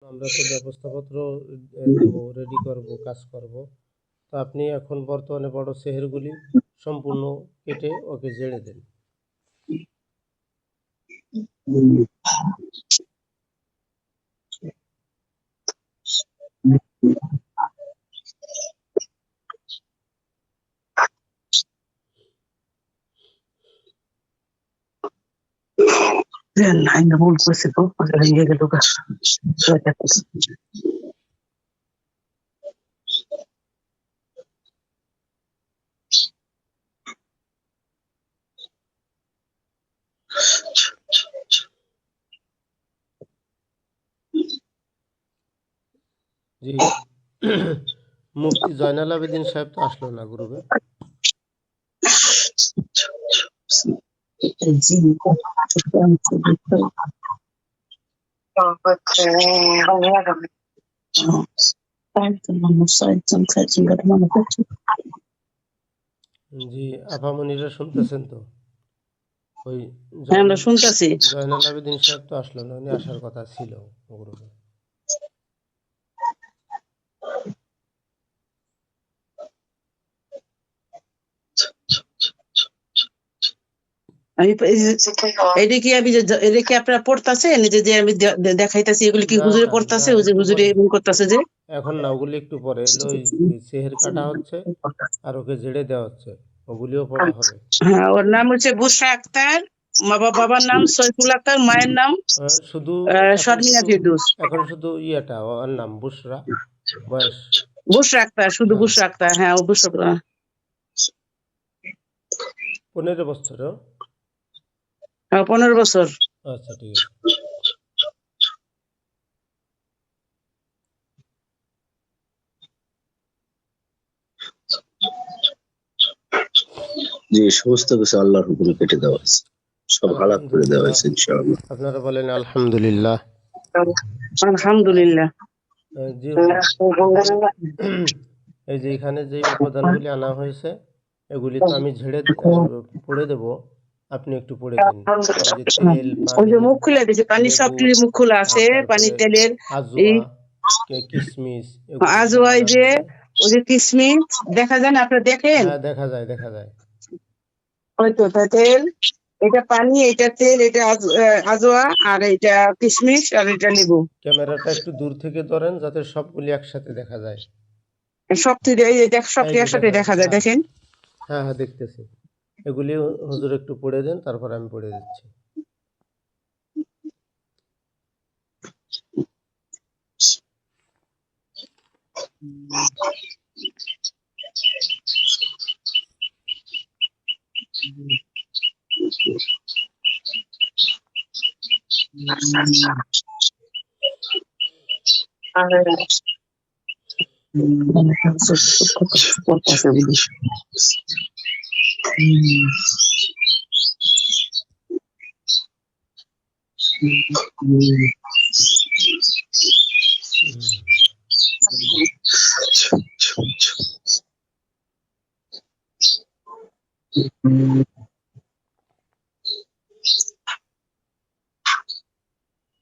আমরা তো ব্যবস্থাপত্র দেবো, রেডি করব, কাজ করব। তো আপনি এখন বর্তমানে বড় সেহেরগুলি সম্পূর্ণ কেটে ওকে জেড়ে দেন। Ainda vou com esse pouco, mas ele ia do gasto. জি। মুফতি জয়নাল আবেদিন সাহেব তো আসলো না গ্রুপে। জি, আপামনিরা শুনতেছেন তো? ওই আমরা শুনতেছি। জয়নাল আবেদিন সাহেব তো আসলো না, উনি আসার কথা ছিল গ্রুপে। এটা কি আমি এটা কি আপনারা পড়তাছেন যে আমি দেখাইতাছি এগুলি কি হুজুরে পড়তাছে হুজুরে এমন করতেছে যে এখন না, ওগুলি একটু পরে এলো। ওই সেহের কাটা হচ্ছে আর ওকে জেড়ে দেওয়া হচ্ছে, ওগুলিও পড়া হবে। হ্যাঁ, ওর নাম হচ্ছে বুশরা আক্তার, বাবার নাম সৈফুল আক্তার, মায়ের নাম শুধু শর্মিনা ফেরদৌস। এখন শুধু ইয়েটা ওর নাম বুশরা, বয়স বুশরা আক্তার, শুধু বুশরা আক্তার। হ্যাঁ, ও বুশরা 15 বছর। 15 বছর। আচ্ছা, ঠিক আছে। যে সমস্ত কিছু আল্লাহর হুকুমে কেটে দেওয়া হয়েছে, সব হালাক করে দেওয়া হয়েছে ইনশাআল্লাহ। আপনারা বলেন আলহামদুলিল্লাহ। আলহামদুলিল্লাহ। এই যে এখানে যে উপাদানগুলি আনা হয়েছে এগুলি তো আমি ঝেড়ে পড়ে দেব, আপনি একটু পড়ে দিন। তেল, ওই যে মুখ খুলে দিয়েছে, পানির সব মুখ খোলা আছে, পানির তেলের আজওয়া, কিশমিশ, আজওয়া, যে ওই যে কিশমিশ দেখা যায় না, আপনারা দেখেন? হ্যাঁ, দেখা যায়। ওই তো তেল, এটা পানি, এটা তেল, এটা আজওয়া, আর এটা কিশমিশ, আর এটা লেবু। ক্যামেরাটা একটু দূর থেকে ধরেন যাতে সবগুলি একসাথে দেখা যায়। সবটি একসাথে দেখা যায়, দেখেন। হ্যাঁ, দেখতেছি। এগুলি হুজুর একটু পড়ে দেন, তারপর আমি পড়ে দিচ্ছি।